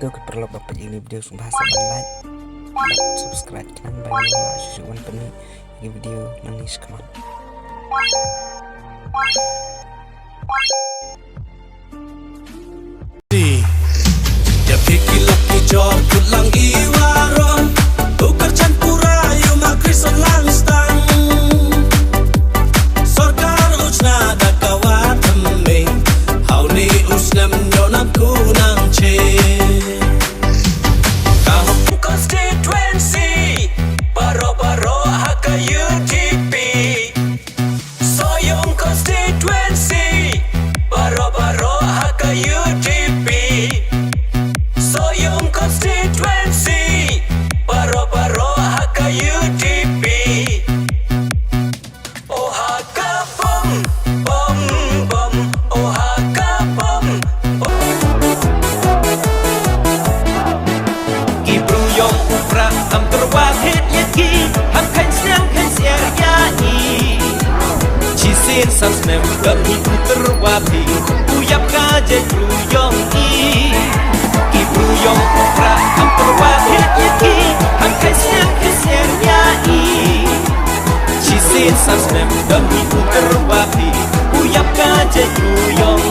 Kau perlu bapak ini video bahasa like dan subscribe channel bagi susuan penuh video manis kaman. Ya pikir laki jor tulang iwaron ukar campura yo makrison langstang sorkar usna da kawatambe hauni usnam nonam kunang che kahok constituency baro haka UDP soyong constituency baro haka UDP soyong constituency baro haka UDP oh haka bom oh haka bom Gibruyong upra am terwahid yaki ham kain siang yai Cisin sasnem kami terwahi uyap kaje bruyong i Gibruyong upra am terwahid yaki ham kain siang yai Cisin sasnem kami terwahi uyap kaje bruyong